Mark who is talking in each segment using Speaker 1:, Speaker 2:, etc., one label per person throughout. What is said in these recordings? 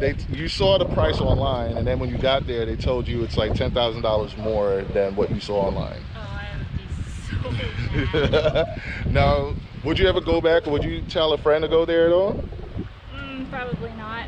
Speaker 1: and you saw the price online, and then when you got there, they told you it's like $10,000 more than what you saw online.
Speaker 2: Oh, I would be so mad.
Speaker 1: Now, would you ever go back, or would you tell a friend to go there at all?
Speaker 2: Probably not.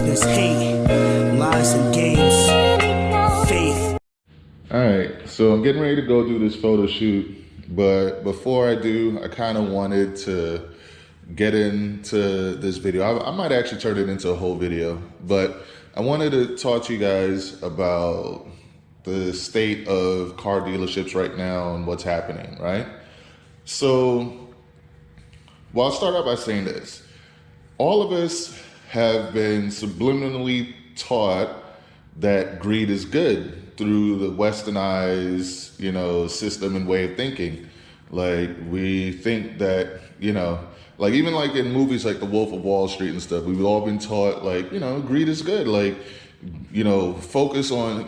Speaker 3: There's hate, lies and games, faith.
Speaker 1: All right, so I'm getting ready to go do this photo shoot, but before I do, I kind of wanted to get into this video. I might actually turn it into a whole video, but I wanted to talk to you guys about the state of car dealerships right now and what's happening, right? So, well, I'll start out by saying this. All of us have been subliminally taught that greed is good through the westernized, system and way of thinking. Like, we think that, like even like in movies like The Wolf of Wall Street and stuff, we've all been taught like, greed is good. Like, focus on,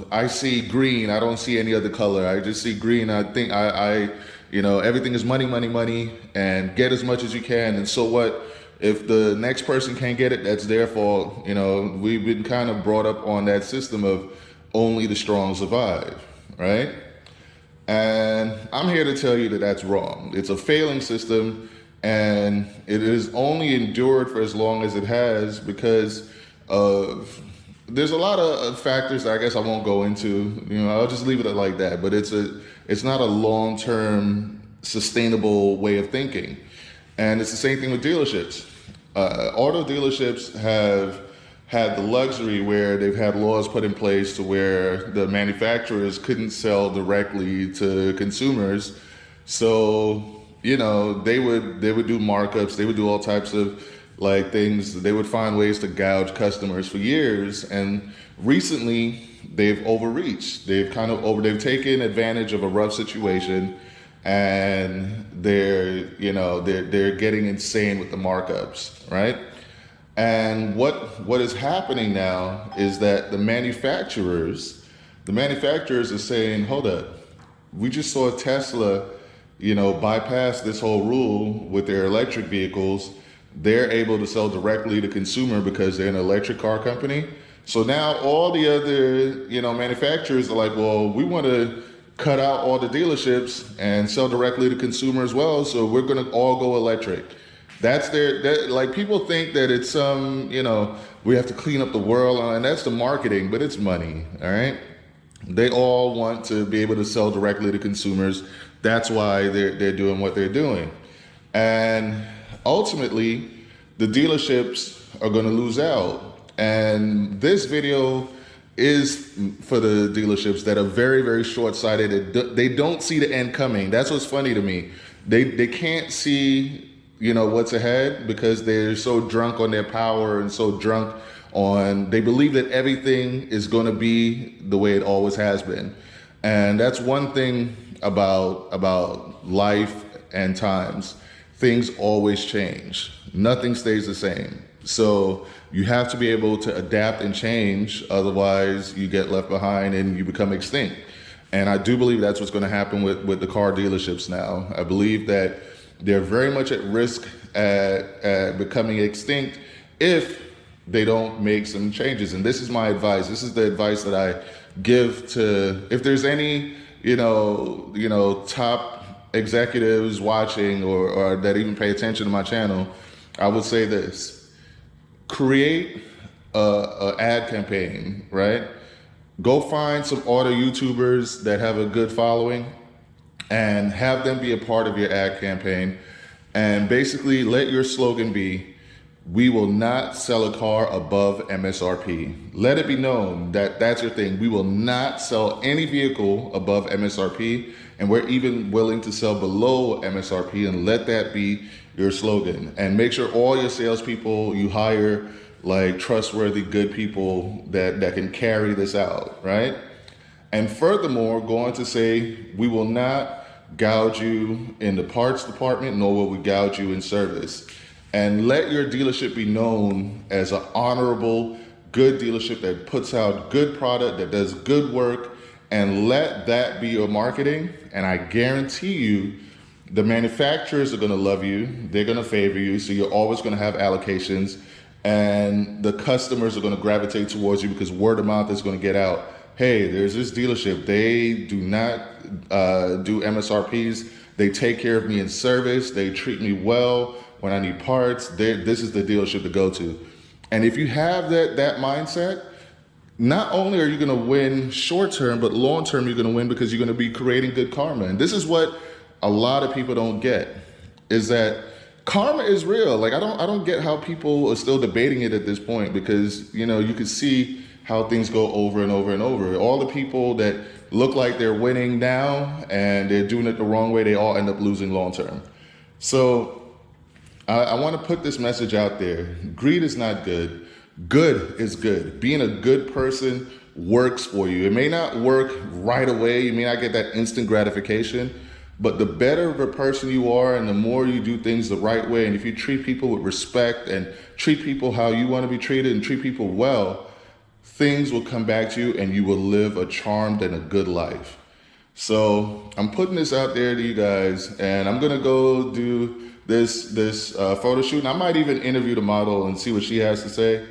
Speaker 1: I see green, I don't see any other color. I just see green. I think everything is money, money, money, and get as much as you can. And so what? If the next person can't get it, that's their fault. We've been kind of brought up on that system of only the strong survive, right? And I'm here to tell you that that's wrong. It's a failing system, and it is only endured for as long as it has because of, there's a lot of factors that I guess I won't go into. I'll just leave it like that. But it's not a long-term sustainable way of thinking. And it's the same thing with dealerships. Auto dealerships have had the luxury where they've had laws put in place to where the manufacturers couldn't sell directly to consumers. So, they would do markups, they would do all types of like things. They would find ways to gouge customers for years. And recently they've overreached. They've taken advantage of a rough situation, and they're getting insane with the markups, right? And what is happening now is that the manufacturers are saying, hold up, we just saw Tesla, bypass this whole rule with their electric vehicles. They're able to sell directly to consumer because they're an electric car company. So now all the other, manufacturers are like, well, we want to cut out all the dealerships and sell directly to consumer as well. So we're going to all go electric. That's like people think that it's we have to clean up the world, and that's the marketing, but it's money. All right. They all want to be able to sell directly to consumers. That's why they're doing what they're doing. And ultimately the dealerships are going to lose out. And this video is for the dealerships that are very, very short-sighted. They don't see the end coming. That's what's funny to me. They can't see, what's ahead because they're so drunk on their power and so drunk on, they believe that everything is going to be the way it always has been. And that's one thing about life and times. Things always change. Nothing stays the same. So you have to be able to adapt and change, otherwise you get left behind and you become extinct. And I do believe that's what's going to happen with the car dealerships now. I believe that they're very much at risk at becoming extinct if they don't make some changes. And this is my advice. This is the advice that I give to, if there's any, top executives watching or that even pay attention to my channel, I would say this. Create a ad campaign, right? Go find some auto YouTubers that have a good following and have them be a part of your ad campaign. And basically let your slogan be, we will not sell a car above MSRP. Let it be known that that's your thing. We will not sell any vehicle above MSRP, and we're even willing to sell below MSRP, and let that be your slogan. And make sure all your salespeople you hire like trustworthy, good people that can carry this out, right? And furthermore, go on to say, we will not gouge you in the parts department, nor will we gouge you in service. And let your dealership be known as an honorable, good dealership that puts out good product, that does good work, and let that be your marketing. And I guarantee you, the manufacturers are going to love you. They're going to favor you. So you're always going to have allocations, and the customers are going to gravitate towards you because word of mouth is going to get out. Hey, there's this dealership. They do not do MSRPs. They take care of me in service. They treat me well when I need parts. This is the dealership to go to. And if you have that mindset, not only are you going to win short term, but long term you're going to win because you're going to be creating good karma. And this is what a lot of people don't get, is that karma is real. Like I don't get how people are still debating it at this point, because you can see how things go over and over and over. All the people that look like they're winning now and they're doing it the wrong way, they all end up losing long term. So I want to put this message out there. Greed is not good. Good is good. Being a good person works for you. It may not work right away. You may not get that instant gratification, but the better of a person you are and the more you do things the right way, and if you treat people with respect and treat people how you want to be treated and treat people well, things will come back to you and you will live a charmed and a good life. So I'm putting this out there to you guys, and I'm going to go do this photo shoot, and I might even interview the model and see what she has to say.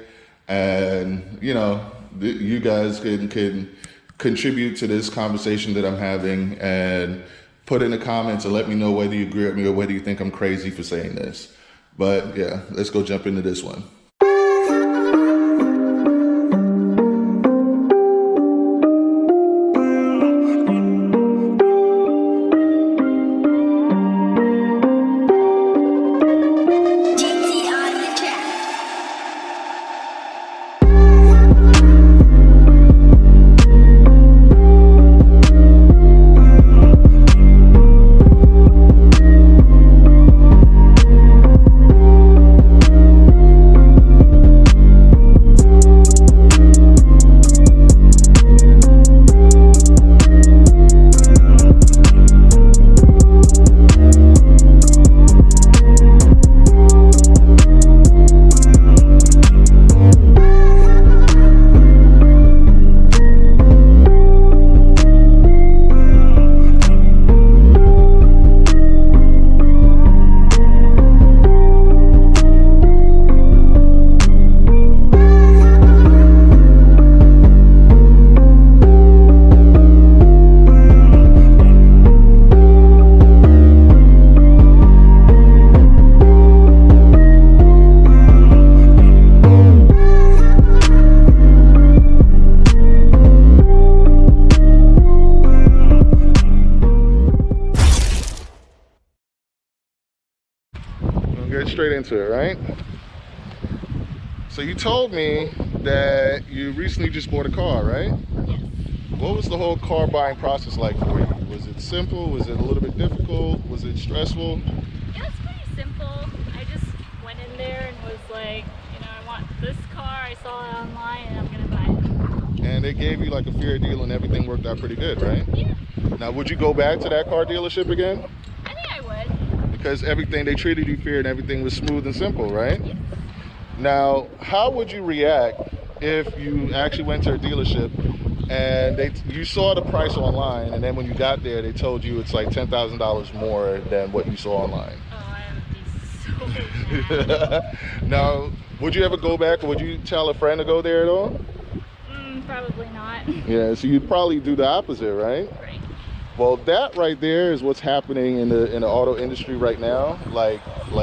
Speaker 1: And you guys can contribute to this conversation that I'm having and put in the comments and let me know whether you agree with me or whether you think I'm crazy for saying this. But yeah, let's go jump into this one. Get straight into it, right? So you told me that you recently just bought a car, right?
Speaker 2: Yes.
Speaker 1: What was the whole car buying process like for you? Was it simple? Was it a little bit difficult? Was it stressful?
Speaker 2: It was pretty simple. I just went in there and was like, I want this car. I saw it online and I'm going to buy it.
Speaker 1: And they gave you like a fair deal and everything worked out pretty good, right?
Speaker 2: Yeah.
Speaker 1: Now, would you go back to that car dealership again?
Speaker 2: I think I would.
Speaker 1: Because everything, they treated you fair and everything was smooth and simple, right?
Speaker 2: Yes.
Speaker 1: Now, how would you react if you actually went to a dealership and you saw the price online, and then when you got there, they told you it's like $10,000 more than what you saw online?
Speaker 2: Oh, I would be so mad.
Speaker 1: Now, would you ever go back, or would you tell a friend to go there at all?
Speaker 2: Probably not.
Speaker 1: Yeah, so you'd probably do the opposite, right?
Speaker 2: Right.
Speaker 1: Well, that right there is what's happening in the auto industry right now. Like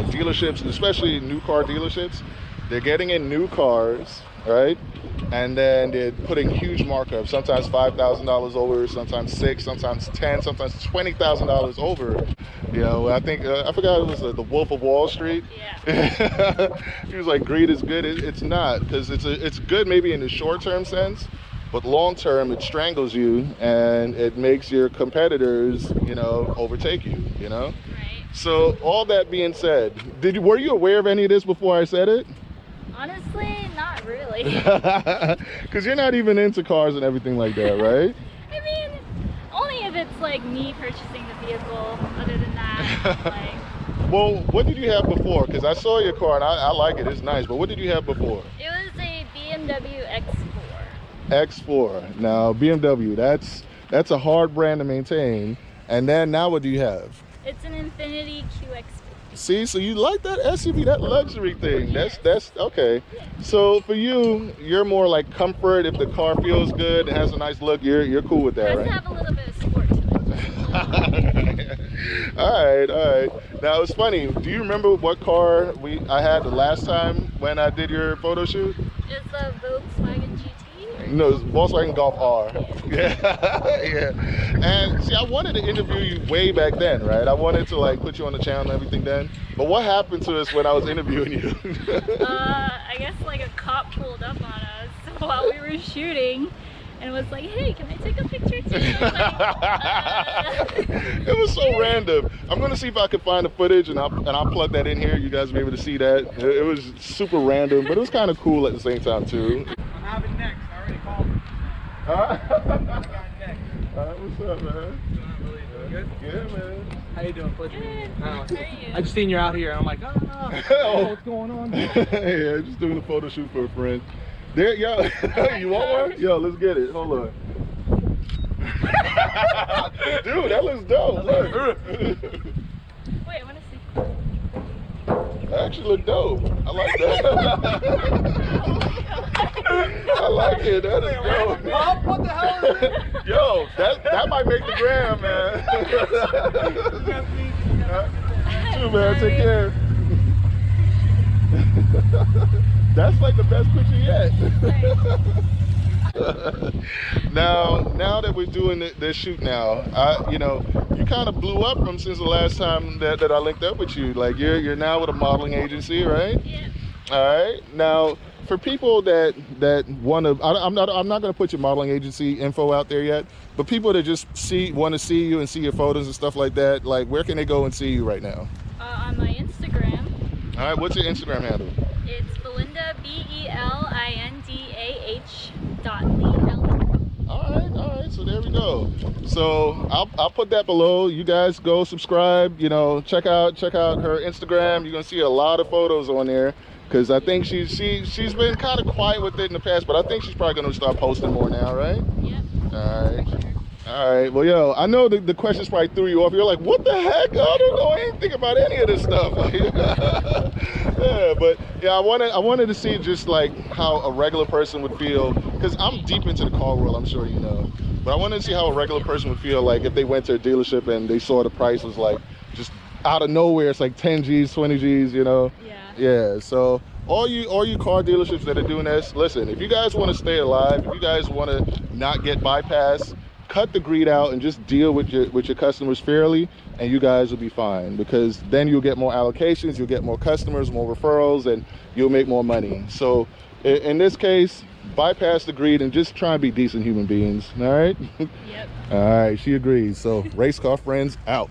Speaker 1: dealerships, especially new car dealerships, they're getting in new cars, right? And then they're putting huge markups, sometimes $5,000 over, sometimes $6,000, sometimes $10,000, sometimes $20,000 over. I think, I forgot, it was the Wolf of Wall Street.
Speaker 2: Yeah.
Speaker 1: He was like, greed is good. It's not, because it's good maybe in the short term sense, but long term it strangles you and it makes your competitors, overtake you,
Speaker 2: Right.
Speaker 1: So all that being said, were you aware of any of this before I said it?
Speaker 2: Honestly, not really.
Speaker 1: Because you're not even into cars and everything like that, right?
Speaker 2: I mean, only if it's like me purchasing the vehicle. Other than that, like.
Speaker 1: Well, what did you have before? Because I saw your car and I like it. It's nice. But what did you have before?
Speaker 2: It was a BMW X4.
Speaker 1: X4. Now BMW, that's a hard brand to maintain. And then now what do you have?
Speaker 2: It's an Infiniti QX40.
Speaker 1: See, so you like that SUV, that luxury thing.
Speaker 2: Yes.
Speaker 1: That's okay. So for you, you're more like comfort. If the car feels good, it has a nice look, you're cool with that,
Speaker 2: It
Speaker 1: right?
Speaker 2: does have a little bit of sport to it.
Speaker 1: all right. Now it's funny. Do you remember what car I had the last time when I did your photo shoot?
Speaker 2: It's a Volkswagen GT.
Speaker 1: No, it's Volkswagen Golf R. Yeah, yeah. And see, I wanted to interview you way back then, right? I wanted to like put you on the channel and everything then. But what happened to us when I was interviewing you?
Speaker 2: I guess like a cop pulled up on us while we were shooting and was like, hey, can I take a picture too? I was like,
Speaker 1: It was so random. I'm gonna see if I can find the footage and I'll plug that in here. You guys will be able to see that. It was super random, but it was kind of cool at the same time too.
Speaker 4: I'm having next. I already called him. I got next.
Speaker 1: What's up, man?
Speaker 4: Good?
Speaker 1: Yeah, man.
Speaker 4: How you doing? Pleasure meeting you.
Speaker 2: How are you?
Speaker 4: I just seen you're out here and I'm like, oh, what's going on?
Speaker 1: Yeah, just doing a photo shoot for a friend. There, yo, you want one? Yo, let's get it. Hold on. Dude, that looks dope. Look.
Speaker 2: Wait, I want to see.
Speaker 1: That actually look dope. I like that. I like it. That is dope.
Speaker 4: Bob, what the hell is it?
Speaker 1: Yo, that might make the gram, man. Too, man. Take care. That's like the best picture yet. Now that we're doing this shoot now, you kind of blew up from since the last time that I linked up with you. Like you're now with a modeling agency, right?
Speaker 2: Yeah.
Speaker 1: All right. Now, for people that want to, I'm not going to put your modeling agency info out there yet, but people that just want to see you and see your photos and stuff like that, like where can they go and see you right now?
Speaker 2: On my Instagram.
Speaker 1: All right. What's your Instagram handle?
Speaker 2: It's Belinda, BELINDAH.LE.
Speaker 1: All right, so there we go. So I'll put that below. You guys go subscribe, check out her Instagram. You're gonna see a lot of photos on there because I think she's been kind of quiet with it in the past, but I think she's probably gonna start posting more now, right?
Speaker 2: Yep.
Speaker 1: All right, well, yo, I know the questions probably threw you off. You're like, what the heck? I don't know anything about any of this stuff. Yeah, but yeah, I wanted to see just like how a regular person would feel, because I'm deep into the car world, I'm sure you know. But I wanted to see how a regular person would feel like if they went to a dealership and they saw the price was like just out of nowhere. It's like 10 G's, 20 G's,
Speaker 2: Yeah.
Speaker 1: Yeah, so all you car dealerships that are doing this, listen, if you guys want to stay alive, if you guys want to not get bypassed, cut the greed out and just deal with your customers fairly, and you guys will be fine, because then you'll get more allocations, you'll get more customers, more referrals, and you'll make more money. So in this case, bypass the greed and just try and be decent human beings. All right.
Speaker 2: Yep.
Speaker 1: All right, she agrees. So Race Car Friends out.